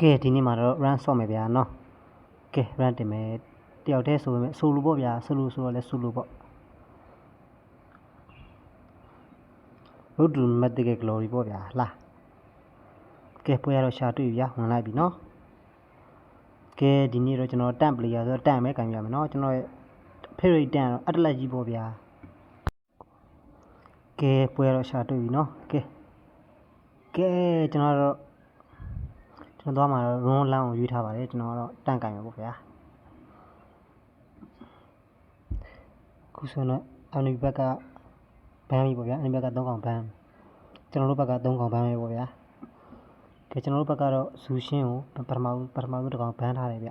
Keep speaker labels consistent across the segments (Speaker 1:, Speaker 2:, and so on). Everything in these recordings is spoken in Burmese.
Speaker 1: ကဲဒီနေ့မှာတော့ run ဆော့မယ်ဗျာနော်ကဲ run တင်မယ်တယောက်တည်းဆိုပေမဲ့ဆိုလိုပေါ့ဗျာဆိုလိုဆိုတော့လဲဆိုလိုပေါ့ road to mythical glory ပေါ့ဗျာလားကဲပွဲရတော့ရှာတွေ့ပြီဗျာဝင်လိုက်ပြီနော်ကဲဒီနေ့တော့ကျွန်တော်တန့် player ဆိုတော့တန့်ပဲကန်ပြရမယ်နော်ကျွန်တော်ရဲ့ favorite တန့်တော့အတလက်ကြီးပေါ့ဗျာကဲပွဲရတော့ရှာတွေ့ပြီနော်ကဲကျွန်တော်သွားမှာတော့ run လမ်းကိုရွေးထားပါတယ်ကျွန်တော်တော့တန့်ကန်ရပေါ့ဗျာခုဆိုတော့အန်နီဘက်ကဘန်းပြီပေါ့ဗျာအန်နီဘက်က3កောင်ဘန်းကျွန်တော်တို့ဘက်က3កောင်ဘန်းပဲပေါ့ဗျာကဲကျွန်တော်တို့ဘက်ကတော့ဇူရှင်းကိုပထမဆုံးတစ်កောင်ဘန်းထားတယ်ဗျ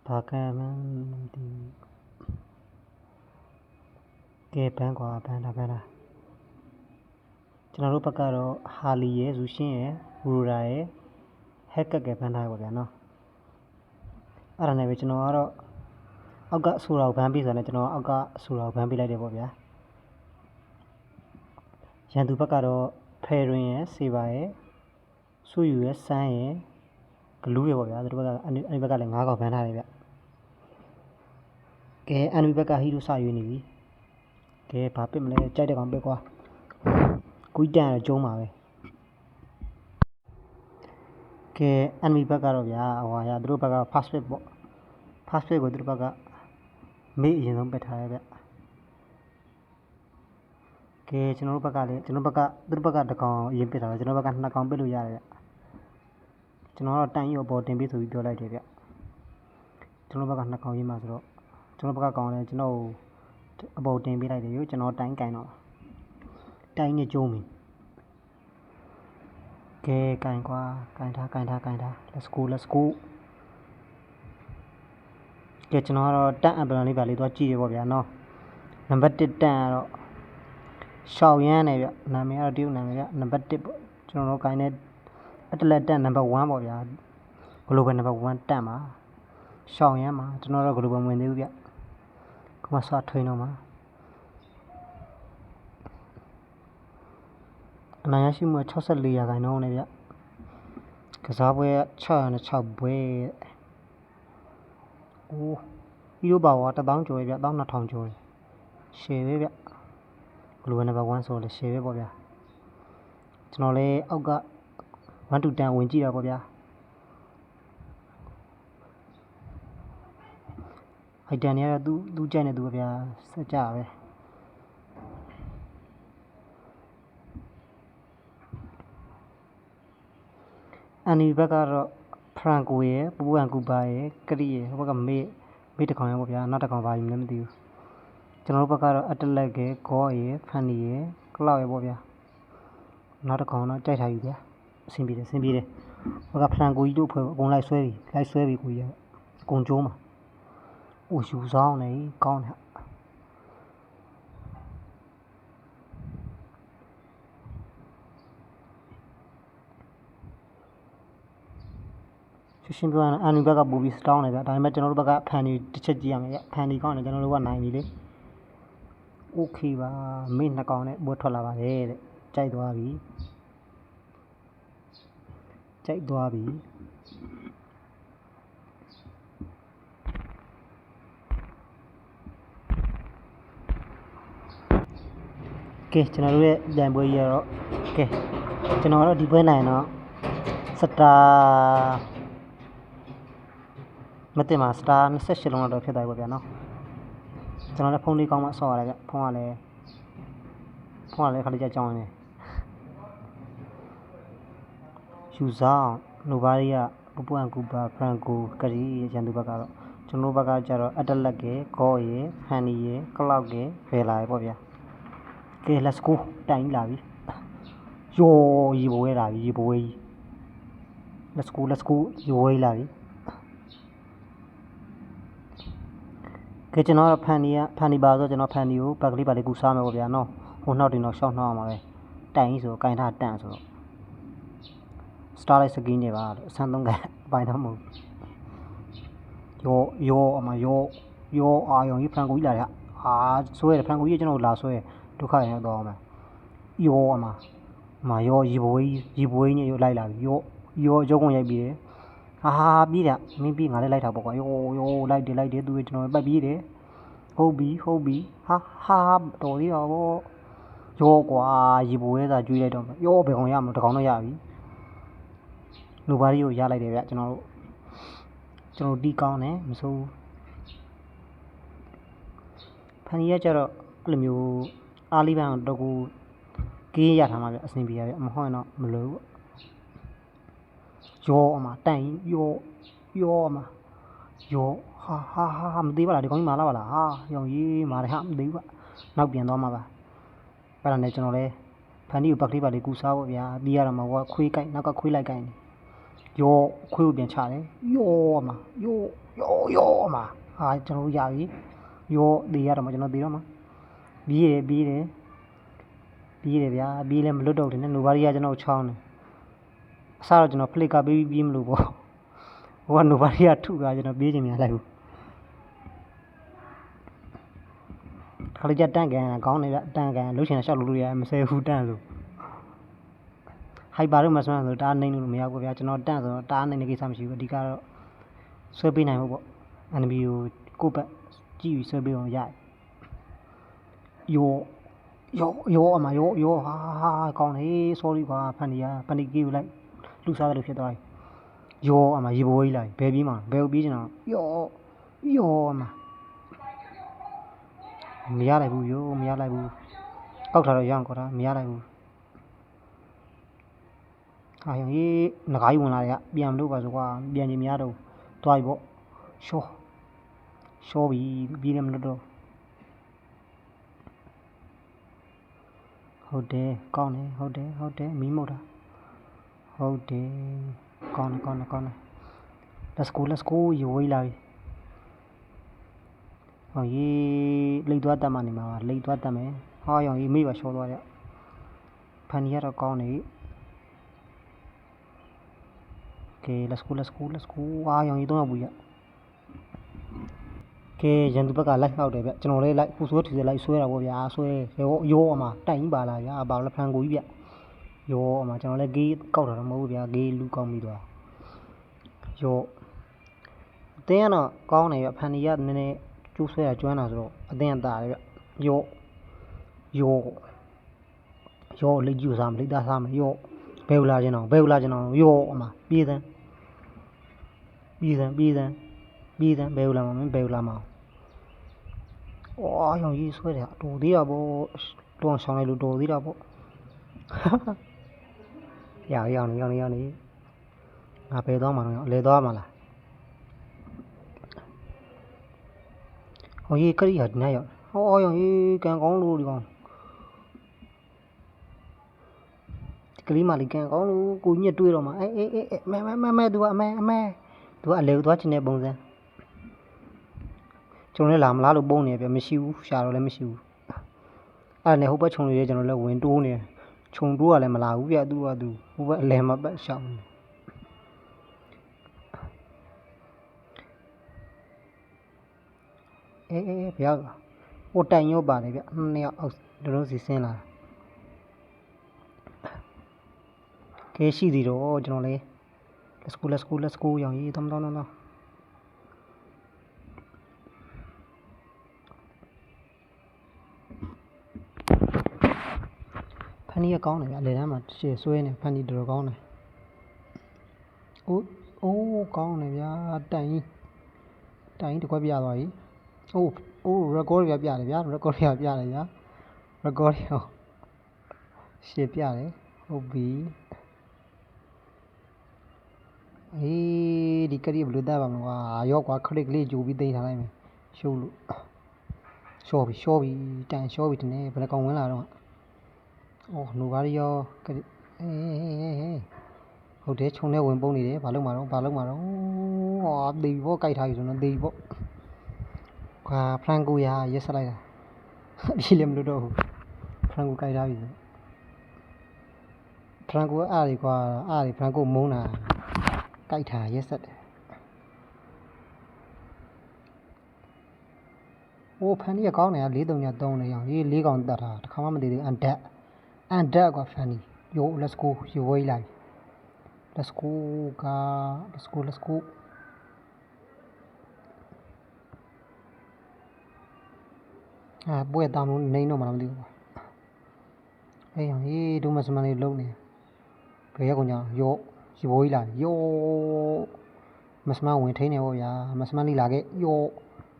Speaker 1: ဘာကမှမသိကဲဘန်းကွာဘန်းတာကျွန်တော်တို့ဘက်ကတော့ဟာလီရဲ့ဇူရှင်းရဲ့ဝူရာရဲ့ဟက်ကက်ကဲဘန်းထားရပေါ့ဗျာနော်အဲ့ဒါနဲ့ပဲကျွန်တော်ကတော့အောက်ကဆူတော်ဘန်းပေးဆိုတော့ကျွန်တော်အောက်ကဆူတော်ဘန်းပေးလိုက်တယ်ပေါ့ဗျာရန်သူဘက်ကတော့ဖယ်ရင်ရဲ့စေပါရဲ့ဆူယူရဲ့စမ်းရဲ့ဂလူးရဲ့ပေါ့ဗျာသူတို့ဘက်ကအဲ့ဘက်ကလည်း9កောင်ဘန်းထားတယ်ဗျကဲအန်ဝီဘက်ကဟီရိုစရွေးနေပြီကဲဘာပစ်မလဲကြိုက်တဲ့ကောင်ပစ်ကွာကွီးတန်တော့ကျုံးပါပဲကဲအန်ဝီဘက်ကတော့ဗျာဟိုဟာသူတို့ဘက်က fast fit ပေါ့ fast fit ကိုသူတို့ဘက်ကမေးအရင်ဆုံးပစ်ထားရဗျကဲကျွန်တော်တို့ဘက်ကလည်းကျွန်တော်ဘက်ကသူတို့ဘက်ကတစ်ကောင်အရင်ပစ်ထားတယ်ကျွန်တော်ဘက်က2ကောင်ပစ်လို့ရတယ်ဗျကျွန်တော်တော့တန်ကြီးကိုပေါ်တင်ပေးဆိုပြီးပြောလိုက်တယ်ဗျကျွန်တော်ဘက်က2ကောင်ရေးမှဆိုတော့ကျွန်တော်ဘက်ကကောင်လည်းကျွန်တော်အပေါ်တင်ပေးလိုက်တယ်ရောကျွန်တော်တိုင်းကန်တော့တိုင်းနဲ့ကျုံးပြီကဲကန်ကွာကန်ထား let's go ကဲကျွန်တော်ကတော့တန့်အမ်ဘလန်လေးပါလေးသွားကြည့်ရပေါ့ဗျာနော်နံပါတ်1တန့်ကတော့ရှောက်ရမ်းနေဗျနာမည်ကတော့တရုတ်နာမည်ဗျနံပါတ်1ပေါ့ကျွန်တော်တို့ကိုင်းတဲ့အတလက်တန့်နံပါတ်1ပေါ့ဗျာ global နံပါတ်1တန့်ပါရှောက်ရမ်းမှာကျွန်တော်တို့ global ဝင်သေးဘူးဗျခုမှစထွင်းတော့မှာအနိုင်ရရှိမှု64ရာခိုင်နှုန်းနဲ့ဗျကစားပွဲ606ပွဲအိုးဒီလိုပါဝါ1000ကျော်ဗျ12000ကျော်ရှယ်ပဲဗျဘလူးနံပါတ်1ဆိုလဲရှယ်ပဲပေါ့ဗျာကျွန်တော်လည်းအောက်က1 to 10ဝင်ကြည့်တာပေါ့ဗျာအိုက်တန်တွေကတော့သူကြိုက်နေသူပဲဗျာစကြပဲအန်နီဘက်ကတော့ဖရန်ကိုရဲ့ပူပန်ကူပါရဲ့ကရီရဲ့ဟိုဘက်ကမေးတစ်ကောင်ရပေါ့ဗျာနောက်တစ်ကောင်ပါယူလည်းမသိဘူးကျွန်တော်တို့ဘက်ကတော့အတလက်ကဂေါရဲ့ဖန်နီရဲ့ကလောက်ရဲ့ပေါ့ဗျာနောက်တစ်ကောင်တော့ကြိုက်ထားပြီဗျာအဆင်ပြေတယ်ဟိုကဖရန်ကိုကြီးတို့ဖွဲ့အကုန်လိုက်ဆွဲပြီကိုကြီးအကုန်ကျုံးမှာအိုယူဆောင်နေကောင်းတယ်ရှင်းပြောရရင်အန်နီဘက်ကပူပြီးစတောင်းနေဗျာဒါပေမဲ့ကျွန်တော်တို့ဘက်ကဖန်နီတစ်ချက်ကြည့်ရမယ်ဗျဖန်နီကောင်းတယ်ကျွန်တော်တို့ကနိုင်ပြီလေโอเคပါမေ့2ကောင်နဲ့ဘောထွက်လာပါတယ်တဲ့ကြိုက်သွားပြီကဲကျွန်တော်တို့ရဲ့ကြံပွဲကြီးကတော့ကဲကျွန်တော်တို့ဒီပွဲနိုင်တော့စတာမတင်မှာစတာ28လုံးတော့ဖြစ်သွားပြီပေါ့ဗျာနော်ကျွန်တော်လည်းဖုန်းလေးကောင်းမှဆော့ရတယ်ဗျဖုန်းကလည်းခါလေးကြောင်းနေယူဆောင်နိုဘာရီယာပပူအန်ကူပါဖရန်ကိုကရီရန်သူဘက်ကတော့ကျွန်တော်ဘက်ကကျတော့အတလက်ကဂေါရေဟန်နီရေကလောက်ကဖယ်လာရေပေါ့ဗျာကဲ let's go တိုင်လာပြီယောရေဘဝဲလာပြီရေဘဝဲကြီး let's go ရေဘဝဲလာပြီကဲကျွန်တော်ဖန်နီပါဆိုကျွန်တော်ဖန်နီကိုဘက်ကလေးပါလေးကူစားမယ်ပေါ့ဗျာနော်ဟိုနောက်တင်တော့ရှောက်နှောက်အောင်ပါပဲတိုင်ကြီးဆိုကင်ထားတန့်ဆိုတော့ star လိုက်စကင်းနေပါလို့အဆန်း3ကန်ပိုင်းတော့မဟုတ်ယောအမယောအာယုံကြီးဖရန်ကိုကြီးလာရဟာဆွဲတယ်ဖရန်ကိုကြီးကျွန်တော်လာဆွဲဒုက္ခရောက်တော့အောင်မယ် ရောမှာရောရေဘွေးညရောလိုက်လာပြီရောကြောကုန်ရိုက်ပြီးတယ်ဟာပြေးတာမင်းပြေးငါလည်းလိုက်တာပေါ့ကွာရောလိုက်တယ်သူကျွန်တော်ပတ်ပြေးတယ်ဟုတ်ပြီဟာတော်သေးတော့ဗောရောကွာရေဘွေးသာကျွေးလိုက်တော့ရောဘယ်ကောင်ရမလို့တကောင်တော့ရပြီလူပါရီကိုရလိုက်တယ်ဗျကျွန်တော်တီးကောင်းတယ်မစိုးဘူးဖန်ကြီးကကြတော့အဲ့လိုမျိုးအားလေးပန်းတော့ကိုကေးရထားမှာဗျအဆင်ပြေရဗျမဟုတ်ရင်တော့မလို့ရောတန်ရောဟာမသေးပါလားဒီကောင်ကြီးမာလာပါလားဟာရောင်ကြီးမာတယ်ဟာမသေးဘူးနောက်ပြန်သွားမှာပါအဲ့ဒါနဲ့ကျွန်တော်လဲဖန်ကြီးကိုပတ်ကလေးပါလေးကူစားဖို့ဗျာပြီးရတော့မှာခွေးကိုက်နောက်ကခွေးလိုက်ကိုက်ရောခွေးကိုပြန်ချတယ်ရောဟာကျွန်တော်ရပြီရောသေးရတော့မှာကျွန်တော်သေးတော့မှာပြေးတယ်ဗျာပြေးလဲမလွတ်တော့တယ်နဲ့နိုဘာရီကကျွန်တော်ချောင်းတယ်အစားတော့ကျွန်တော်ဖလစ်ကပေးပြီးပြေးမလို့ပေါ့ဟိုကနိုဘာရီကထုကကျွန်တော်ပြေးချင်များလိုက်ဘူးခါလေးကြတန့်ကန်ကောင်းတယ်ဗျတန့်ကန်လှုပ်ရှင်ရှောက်လို့ရမဆဲဘူးတန့်လို့ဟိုက်ပါတော့မဆွမ်းဆိုတားနိုင်လို့မရဘူးဗျာကျွန်တော်တန့်ဆိုတော့တားနိုင်တဲ့ကိစ္စမရှိဘူးအဓိကတော့ဆွဲပေးနိုင်ဖို့ပေါ့ NB ကိုဘက်ကြည့်ပြီးဆွဲပေးအောင်ရတယ်ရောဟာကောင်းတယ် sorry ကွာဖန်တီကေးကိုလိုက်လူစားတယ်လို့ဖြစ်သွားပြီရောရေဘိုးကြီးလာဘယ်ပြေးမှာဘယ်ကိုပြေးချင်တော့ရောမရလိုက်ဘူးကောက်ထားတော့ရအောင်ကောက်ထားမရလိုက်ဘူးဟာရောငကားကြီးဝင်လာတယ်ကပြန်မလို့ပါဆိုကွာပြန်ချင်များတော့သွားပြီပေါ့ရှောပြီပြေးတယ်မလို့တော့ဟုတ်တယ်ကောင်းတယ်ဟုတ်တယ်မီးမုတ်တာဟုတ်တယ်ကောင်းတယ် let's go ရေဝေးလာပြီဟောရေလိတ်သွားတတ်မှနေမှာပါလိတ်သွားတတ်မယ်ဟာရောင်ရေမေးပါရှောသွားတယ်ဖန်ကြီးကတော့ကောင်းတယ်ကဲ let's go ဟာရောင်ရေ3ယောက်ပူရကဲရန်သူဘက်ကလိုက်နှောက်တယ်ဗျကျွန်တော်လည်းလိုက်ပူဆွဲထီလိုက်ဆွဲတာပေါ့ဗျာဆွဲရောတိုင်ကြီးပါလာဗျာဘာလို့ဖန်ကိုကြီးဗျရောကျွန်တော်လည်းဂေးကောက်တာတော့မဟုတ်ဘူးဗျာဂေးလူကောက်ပြီးသွားရောအတင်းကတော့ကောင်းတယ်ဗျဖန်ကြီးကနည်းနည်းကျိုးဆွဲတာကျွမ်းတာဆိုတော့အတင်းကတာတယ်ဗျရောလိတ်ကြီးကိုစားမလိတ်သားစားမရောဘယ်လာခြင်းတော့ရောပြေးစမ်းဘယ်လာမှာမင်းဘယ်လာမှာအော်ရောင်ကြီးဆွဲတယ်တော်သေးတာပေါ့တွန်းဆောင်လိုက်လို့တော်သေးတာပေါ့ရောင်နေငါဘယ်သွားမှာတော့လဲသွားမှာလားဟောကြီးကရိယာဒီနေ့ရောက်ဟောရောင်ကြီးကန်ကောင်းလို့ဒီကောင်ကလေးမလေးကန်ကောင်းလို့ကိုညက်တွေးတော့မှာအေးမဲသူကအလဲသွားချင်တဲ့ပုံစံကျွန်တော်လည်းလာမလားလို့ပုံနေပြမရှိဘူးရှာတော့လည်းမရှိဘူးအဲ့ဒါနဲ့ဟိုဘက်ခြုံလေးကျွန်တော်လည်းဝင်တိုးနေခြုံတိုးကလည်းမလာဘူးပြသူကသူဟိုဘက်အလဲမှာပတ်ရှောင်းအေးဗျာဟိုတိုင်ရောပါတယ်ဗျနှစ်ယောက်အောက်တို့စီဆင်းလာကဲရှိသေးတော့ကျွန်တော်လည်း let's go ရောင်ကြီးတော့ဖန်ကြီးကောင်းတယ်ဗျအလေတန်းမှာရှေ့ဆွဲနေဖန်ကြီးတော်ကောင်းတယ်အိုးကောင်းတယ်ဗျာတိုင်တကွက်ပြသွားပြီအိုး record ပြတယ်ဗျာ record ပြတယ်ဗျာ record ရှေ့ပြတယ်ဟုတ်ပြီအေးဒီကရီဘလူးသားပါမကွာရောကွာခရစ်လေးဂျိုပြီးသိမ်းထားလိုက်မယ်ရှုပ်လို့ရှော့ပြီတန်ရှော့ပြီတနေ့ဘယ်ကောင်ဝင်လာတော့အော်နိုဘာရီရောဟုတ်တယ်ခြုံထဲဝင်ပုံးနေတယ်ဘာလုပ်မှာတော့ဟောသေပြီပေါ့ကြိုက်ထားပြီဆိုတော့သေပြီပေါ့ခွာဖရန်ကိုရာရက်ဆက်လိုက်တာဒီလည်းမလို့တော့ဘူးဖရန်ကိုကြိုက်ထားပြီဖရန်ကိုအားတွေကွာအားတွေဖရန်ကိုမုန်းတာကြိုက်ထားရက်ဆက်တယ်အိုးဖန်ကြီးကောင်းတယ်4-3 3နေရောင်ရေး4កောင်တတ်တာတစ်ခါမှမတည်သေးဘူးအန် and that က funny yo let's go ရေဝေးလိုက် let's go က let's go ပွဲတောင်းလို့နေတော့မှမသိဘူးကွာအေးဟေးဒုမစမလေးလုံးနေဘယ်ရက်ကုန်ကြရောရေဝေးလိုက်ယောမစမဝင်ထိနေပေါ့ဗျာမစမလေးလာခဲ့ယော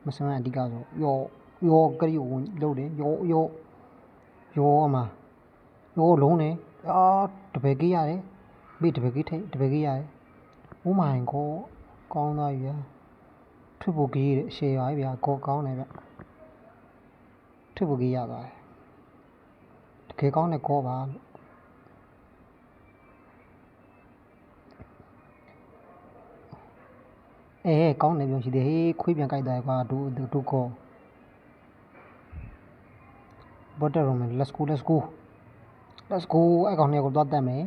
Speaker 1: မစမအဓိကဆိုယောကရီဝင်လို့တယ်ယောအမယောလုံးနေတပည့်ကြီးရတယ်မိတပည့်ကြီးထိတပည့်ကြီးရတယ် Oh my god ကောင်းသားဗျာထွတ်ပုတ်ကြီးရဲ့ရှယ်ပါဗျာကောကောင်းတယ်ဗျထွတ်ပုတ်ကြီးရသွားတယ်တကယ်ကောင်းတဲ့ကောပါကောင်းတယ်ပြောရှိတယ်ဟေးခွေးပြန်ကြိုက်တယ်ကွာဒုကောဘော်တယ်ရိုမန် let's go အဲ့ကောင်เนี่ยကိုသွားတတ်မယ်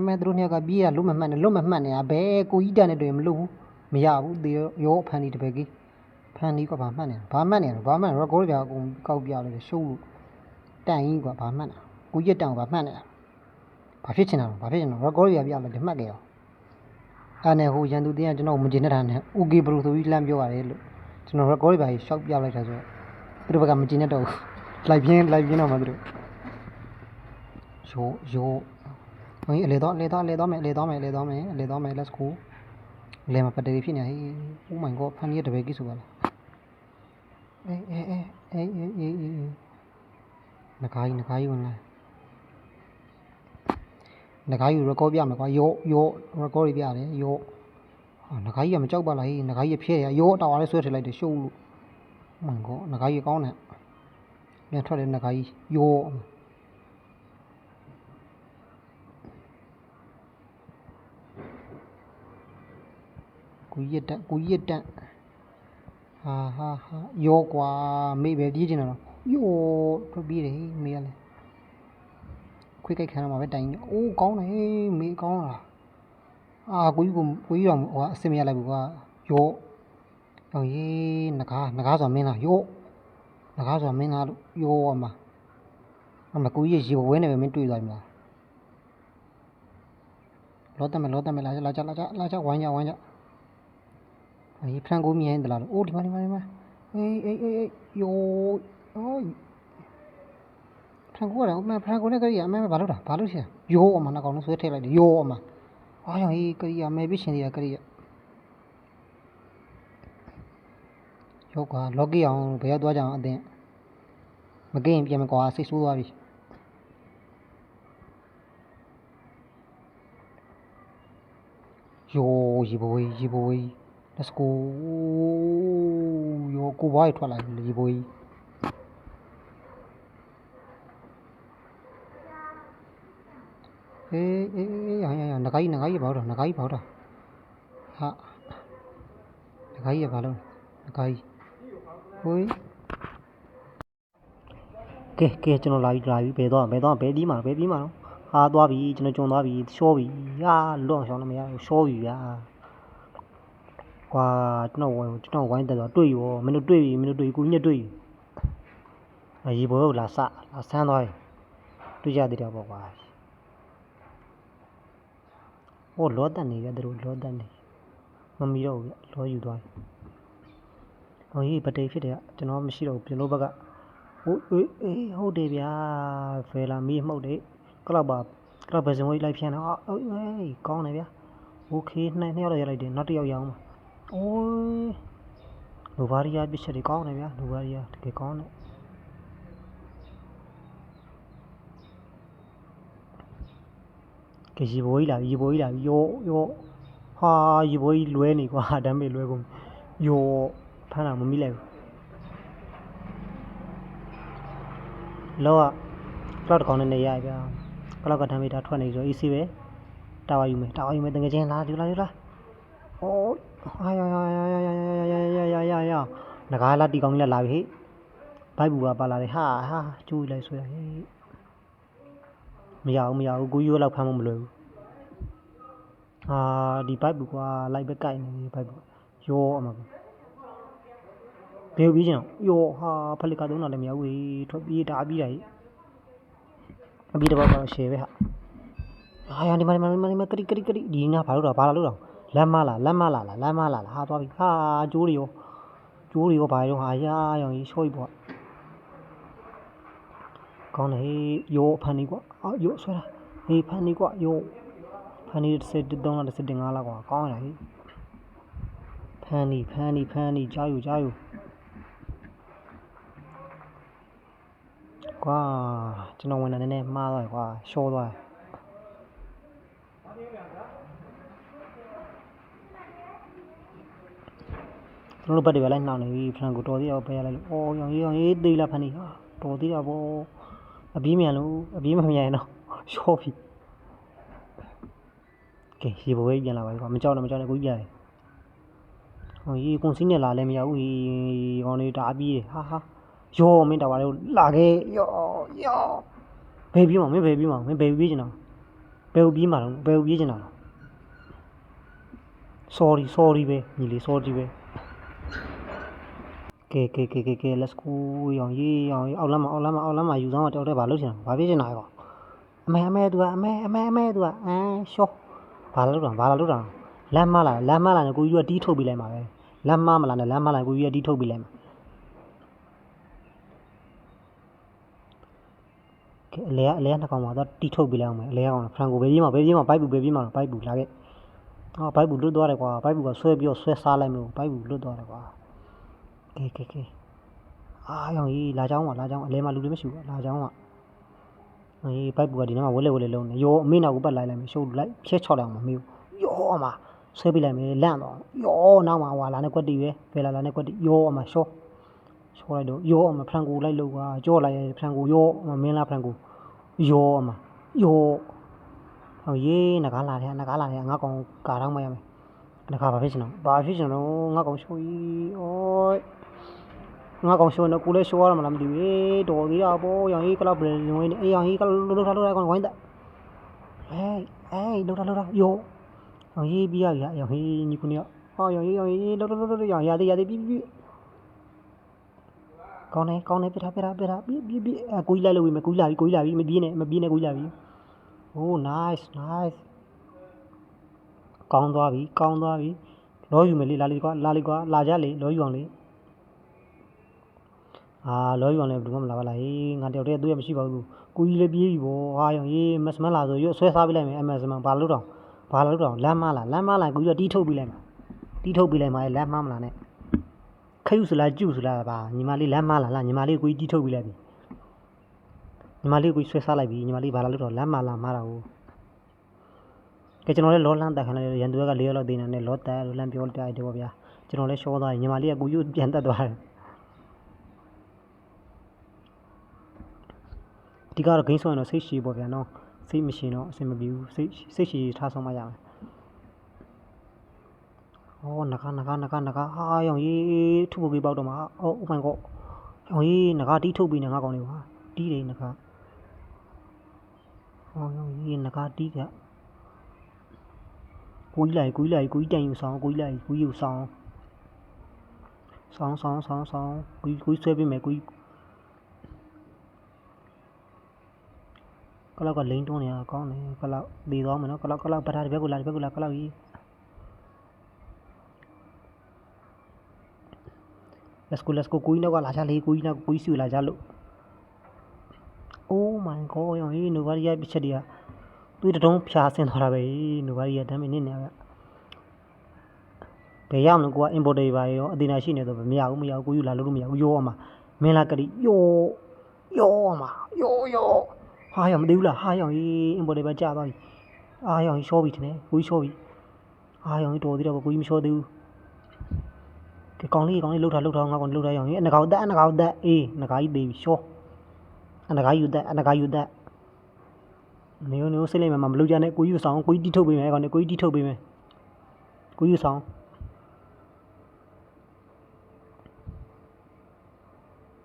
Speaker 1: မဲသူတို့เนี่ยကပြေးရလုံးမမှတ်နေဘဲကိုကြီးတန်တဲ့တွေမလုပ်ဘူးမရဘူးတေရောဖန်ဒီတပည့်ကြီးဖန်ဒီကဘာမှတ်နေရကောပြအကုန်ကောက်ပြလိုက်တယ်ရှုပ်လို့တန်ကြီးကွာဘာမှတ်နေတာကိုကြီးတန်ကိုဘာမှတ်နေတာဘာဖြစ်ချင်တာရောကောပြပြလိုက်တယ်မှတ်ကြရောအဲ့နဲ့ဟိုရန်သူတင်းကကျွန်တော်မကျင်နေတာနဲ့ okay bro ဆိုပြီးလမ်းပြောရတယ်လို့ကျွန်တော်ရောကောပြရှောက်ပြလိုက်တာဆိုသူတို့ဘက်ကမကျင်တော့ဘူးလိုက်ပြင်းတော့မှသူတို့ရိုးဟိုလေတော့မယ် let's go လေမပတ်တယ်ဖြစ်နေဟေး oh my god ဖန်ကြီးတပည့်ကြီးဆိုပါလားအေးနဂါးကြီးဝင်လာနဂါးကြီး record ပြမယ်ကွာယော record ပြရတယ်ယောနဂါးကြီးကမကြောက်ပါလားဟေးနဂါးကြီးဖျဲရယောတောင်အားလေးဆွဲထည့်လိုက်တယ်ရှုပ်လို့ oh my god နဂါးကြီးကောင်းတယ်ပြန်ထွက်တယ်နဂါးကြီးယောကိုရတက်ဟာယောကွာမေးပဲပြေးချင်တာတော့ယောထွက်ပြေးတယ်မေးရလဲခွေးကြိုက်ခံရမှာပဲတိုင်အိုးကောင်းတယ်မေးကောင်းလားကိုကြီးတော့ဟိုအစင်မရလိုက်ဘူးကွာယောရေးနဂါးဆိုမင်းလားယောနဂါးဆိုမင်းလားလို့ယောအမကိုကြီးရေဝဲနေပဲမင်းတွေ့သွားပြီလားလောတမယ်လာကြဝိုင်းကြအေးဖန်ကိုမြင်တယ်လားအိုးဒီမှာအေးယောဖန်ကိုကတော့ဖန်ကိုနဲ့ကလေးအမေဘာလို့ရှိယောအမနှကောင်လုံးဆွဲထည့်လိုက်တယ်ယောအမအားရောဟေးကလေးအမေပြရှင်တွေကလေးယောကွာလော်ကီအောင်ဘယ်ရောက်သွားကြအောင်အတင်းမကင်းပြန်မကွာစိတ်ဆိုးသွားပြီယောရေဘဝေးlet's go ယောကိုဘွားရထွက်လာပြီရေဘဝေးအေးနဂါးကြီးဘာလို့ဟာနဂါးကြီးဘာလို့ဟိုးကဲကျွန်တော်လာပြီဘယ်ဒီမှာတော့ဟာသွားပြီကျွန်တော်ကြုံသွားပြီရှော့ပြီလွတ်အောင်ရှောင်းလို့မရဘူးရှော့ပြီဗျာကွာကျွန်တော်ဝိုင်းတက်သွားတွေ့ရောမင်းတို့တွေ့ကိုညက်တွေ့ရေဘောလာဆန်းသွားပြီတွေ့ကြသေးတယ်ပေါ့ကွာဟိုလောတက်နေကြတို့လောတက်နေမမီတော့ဘူးဗျလောယူသွားပြီဟိုကြီးပတိဖြစ်တယ်ကျွန်တော်မရှိတော့ဘူးကျွန်တော်ဘက်ကဟုတ်တယ်ဗျာဖယ်လာမီးမှုတ်တယ်ကလောက်ပဲစံဝေးလိုက်ဖြန်းတော့ကောင်းတယ်ဗျာโอเคနှစ်ယောက်တော့ရလိုက်တယ်နောက်တစ်ယောက်ရအောင်ပါအိုးလူဘာရီယာပြစ်ချက်တွေကောင်းတယ်ဗျာလူဘာရီယာတကယ်ကောင်းတယ်ကရေဘိုးကြီးလာယောဟာရေဘိုးကြီးလွဲနေကွာဒမ်းမေလွဲကုန်ယောဖမ်းတာမမိလိုက်ဘူးလောကလောက်တကောင်နဲ့နေရဗျာကလောက်ကဒမ်းမေတာထွက်နေဆို AC ပဲတာဝါယူမယ်တကယ်ချင်းလားဒီလားအိုးဟာယာနဂါးလာတီကောင်ကြီးလာပြီဟေ့ဘိုက်ဘူးပါလာတယ်ဟာကျိုးလိုက်ဆွဲဟေးမရဘူးကိုရိုးလောက်ဖမ်းမလွယ်ဘူးဒီဘိုက်ဘူးကွာလိုက်ပဲကြိုက်နေဘိုက်ဘူးယောအမဘယ်ပြီးချင်ယောဟာဖလိကသုံးတာလည်းမရဘူးထွက်ပြေးတာပြီးတာ အပြီးတော့ရှယ်ပဲဟာအာရဒီမကတိဒီနာဘာလို့တော့လမ်းမလာဟာသွားပြီဟာကျိုးတွေရောဘာရောဟာရရောင်ကြီးရှော့ပြီပေါ့ကောင်းတယ်ရောဖန်နေကွာရောဆွဲတာဟေးဖန်နေကွာရောဖန်နေ13လား15လားကွာကောင်းရဟေးဖန်နေကြားယူကွာကျွန်တော်ဝင်တာနည်းနည်းမှားသွားတယ်ကွာရှော့သွားတယ်ကျွန်တော်ဘက်တွေပဲလိုက်နှောင်းနေပြီဖရန်ကိုတော်သေးတော့ပဲရလိုက်လို့အော်ရောင်ရေးသေးလားဖန်နေဟာတော်သေးတာပေါ့အပြီးမြန်လို့အပြီးမမြန်တော့ရှော့ပြီကဲရေဘဝပြန်လာပါပြီကွာမကြောက်နဲ့ကိုကြီးပြရတယ်ဟိုရေကွန်စီးနဲ့လာလည်းမရဘူးဒီကောင်လေးတအားပြီးတယ်ဟာရောမင်းတော်ပါလေလာခဲ့ရောဘယ်ပြီးမှမင်းဘယ်ပြီးပြေးချင်တော့ဘယ်ပြေးမှာတော့ဘယ်ပြေးချင်တော့ sorry ပဲညီလေး sorry ပဲကဲ let's go ရောင်အောက်လမ်းမှာယူဆောင်တော့တဲ့ဘာလုပ်ချင်တာဘာပြေးချင်တာကောအမဲသူကအမဲသူကရှော့ဘာလုပ်တာလမ်းမလာနဲ့ကိုကြီးကတီးထုတ်ပြီးလိုက်မှာပဲလမ်းမလာနဲ့လမ်းမလာကိုကြီးကတီးထုတ်ပြီးလိုက်မှာကဲအလဲနှစ်ကောင်မှာတော့တီးထုတ်ပြီးလိုက်အောင်မယ်အလဲကောင်ဖရန်ကိုပဲပြေးမှာဘိုက်ဘူးလာခဲ့ဘိုက်ဘူးလွတ်သွားတယ်ကွာဘိုက်ဘူးကဆွဲစားလိုက်မလို့ဘိုက်ဘူးလွတ်သွားတယ်ကွာကဲရောင်ကြီးလာကြောင်းအလဲမှာလူတွေမရှိဘူးလာကြောင်းကဘိုက်ဘူးကဒီနေ့မှာဝဲလဲလုံးနေရောအမေနောက်ကိုပတ်လိုက်မယ်ရှုပ်လိုက်ဖြဲချောက်လိုက်အောင်မမေးဘူးရောအမဆွဲပြလိုက်မယ်လန့်တော့ရောနောက်မှာဟွာလာနဲ့ကွက်တီပဲဖယ်လာနဲ့ကွက်တီရောအမရှော့လိုက်တော့ရောအမဖရန်ကိုလိုက်လို့ကွာကြော့လိုက်ရဖရန်ကိုရောအမမင်းလားဖရန်ကိုရောအမရောဟောရေးငကားလာတယ်ငါကောင်ကာတော့မရမယ်ငါဘာဖြစ်ချင်တော့ငါကောင်ရှိုးကြီးအိုးငါကောင်ရှိုးတော့ကိုလည်းရှိုးရမှာလားမသိဘူးတော်သေးတာပေါ့ရောင်ကြီးကလောက်ပဲဝင်နေအေးရောင်ကြီးကလို့ထားကောင်ဝိုင်းတက်ဟေးလောက်တာရောရောင်ကြီးပြီးရရောင်ကြီးညီကိုနေဟောရောင်ကြီးလောက်ရောင်ရသေးပြီးကောင်းနေပြပြကိုကြီးလိုက်လို့ဝင်မယ်ကိုကြီးလာပြီမပြေးနဲ့ကိုကြီးလာပြီโอ้ nice ကောင်းသွားပြီလောယူမယ်လေလာလေကွာလာကြလေလောယူအောင်လေလောယူအောင်လေဘယ်သူမှမလာပါလားဟေးငါတယောက်တည်းသူ့ရမရှိပါဘူးကိုကြီးလည်းပြေးပြီဗောဟာရောင်ရေးမစမလာဆိုရွဆွဲစားပြလိုက်မယ် MS မှာဘာလို့တော့လမ်းမလာကိုကြီးတော့တီးထုတ်ပြလိုက်မှာလမ်းမလာနဲ့ခရုစလားကျုစလားပါညီမလေးလမ်းမလာညီမလေးကိုကြီးတီးထုတ်ပြလိုက်ပြီညီမလေးကိုဆွဲစားလိုက်ပြီညီမလေးဘာလာလို့တော့လမ်းမလာမှာတော့ကဲကျွန်တော်လည်းလောလန်းတက်ခံလိုက်ရန်သူက4ရက်လောက်သေးနေတယ်လောတက်လို့လမ်းပြောတိုက်တယ်ပေါ့ဗျာကျွန်တော်လည်းရှောသွားညီမလေးကကိုကြီးပြန်တက်သွားတယ်ဒီကတော့ဂိမ်းဆောင်ရင်တော့စိတ်ရှည်ပေါ့ဗျာနော်စိတ်မရှိတော့အဆင်မပြေဘူးစိတ်ရှည်ထားဆုံးမရမယ်ဟောနဂါဟာရောင်ကြီးထုပ်ပုတ်ကြီးပေါက်တော့မှာOh my godရောင်ကြီးနဂါတီးထုတ်ပြီးနေငါကောင်းနေပါတီးတယ်နဂါဟောရောင်ကြီးနဂါတီးကကိုကြီးလိုက်ကိုကြီးတန်ယူဆောင်ကိုကြီးယူဆောင်ကိုကြီးဆွဲပေးမယ်ကိုကြီးကလောက်ကလိန်တွန်းနေတာကောင်းတယ်ကလောက်သေးသွားမယ်နော်ကလောက်ပထားတဲ့ဘက်ကိုလာကလောက်ကြီး let's go ကိုကြီးနောက်ကလာကြလေကိုကြီးစီလာကြလို့ Oh my god ရောင်ကြီးနိုဘာရီယာပြချက်တွေကသူ့တုံးဖြာဆင်းသွားတာပဲနိုဘာရီယာဒမ်းမင်းနေဗျဘယ်ရောက်လို့ကိုက import တွေပါရောအသေးနာရှိနေတော့မရဘူးကိုယူလာလို့မရဘူးရောအမမင်းလာကတိရောအမရောဟာရောင်မသိဘူးလားဟာရောင်ကြီး import တွေပါကြာသွားပြီအာရောင်ကြီးရှော့ပြီထင်တယ်ကိုကြီးရှော့ပြီအာရောင်ကြီးတော်သေးတော့ကိုကြီးမရှော့သေးဘူးကဲကောင်းလေးလှုပ်ထားငါကောင်လှုပ်ထားရောင်ကြီးအနဂါတက်အေးနဂါကြီးသေးပြီရှော့အနဂါယူတက်နေစိတ်လိုက်မှာမလုပ်ကြနဲ့ကိုကြီးဆောင်ကိုကြီးတီးထုတ်ပေးမယ်ကောင်ကိုကြီးတီးထုတ်ပေးမယ်ကိုကြီးဆောင်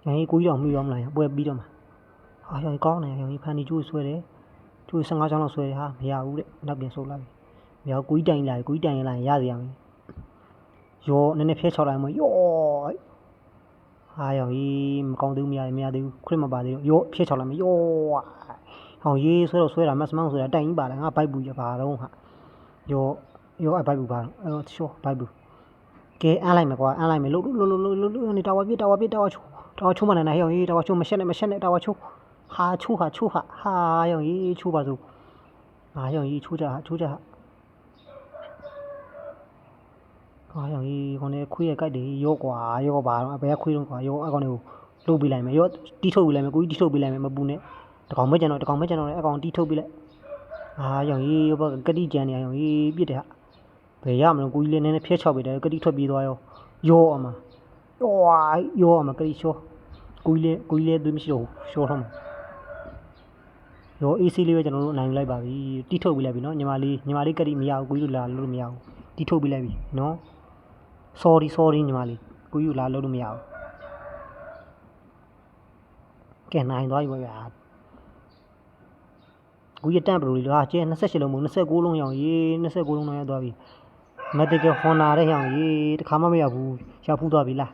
Speaker 1: ရောင်ကြီးကိုကြီးတော့မှီရောမလားပွဲပြီးတော့မှာဟာရောင်ကြီးကောင်းတယ်ရောင်ကြီးဖန်တီကျိုးဆွဲတယ်ကျိုး15ချောင်းလောက်ဆွဲတယ်ဟာမရဘူးတဲ့နောက်ပြန်ဆိုးလာပြီမရကိုကြီးတိုင်လာရစီရမယ်ရောနည်းနည်းဖျက်ချောက်လိုက်မှရောဟာရောင်ကြီးမကောင်းသေးဘူးမရသေးဘူးခရစ်မပါသေးဘူးရောဖျက်ချောက်လိုက်မှရော ဟောင်ရေးဆွဲတော့ဆွဲတာမတ်စမောင်းဆိုတာတိုင်ကြီးပါလားငါဘိုက်ဘူးရပါတော့ဟာရောအဲ့ဘိုက်ဘူးပါတော့ရှော့ဘိုက်ဘူးကဲအမ်းလိုက်မယ်ကွာအမ်းလိုက်မယ်လို့နေတာဝါပြတာဝါချိုးမနေနဲ့ဟောင်ရေးတာဝါချိုးမရှက်နဲ့တာဝါချိုးဟာချိုးဟာဟောင်ရေးချိုးပါစို့ဟာဟောင်ရေးချိုးကြဟာဟာဟောင်ရေးခေါင်းနဲ့ခွေးရကြိုက်တယ်ရောကွာရောပါတော့ဘယ်ကခွေးတော့ကွာရောအကောင်တွေကိုလှုပ်ပေးလိုက်မယ်ရောတီးထုတ်ပေးလိုက်မယ်ကိုကြီးတီးထုတ်ပေးလိုက်မယ်မပူနဲ့တကောင်မဲကျန်တော့လည်းအကောင်တီးထုတ်ပေးလိုက်ဟာဟောင်ရေးရောကတိကြံနေဟောင်ရေးပြစ်တယ်ဟာဘယ်ရမလို့ကိုကြီးလည်းနည်းနည်းဖျက်ချောက်ပေးတယ်ကတိထွက်ပြေးသွားရောအမရောအမကတိရှောကိုကြီးလည်းသွေးမရှိတော့ရှောထားမှာရော AC လေးပဲကျွန်တော်တို့အနိုင်ယူလိုက်ပါပြီတီးထုတ်ပေးလိုက်ပြီနော်ညီမလေးကတိမရဘူးကိုကြီးတို့လာလို့မရဘူးတီးထုတ်ပေးလိုက်ပြီနော် sorry ညီမလေးကိုကြီးလာလို့မရဘူးကဲနိုင်သွားပြီပေါ့ဗျာကိုကြီးတန့်ပလိုလေးလားကျဲ28လုံးမဟုတ်29လုံးရောင်ရေး29လုံးတော့ရသွားပြီ medical honor တဲ့ရောင်ရေးတခါမှမရောက်ဘူးရောက်ဖူးသွားပြီလား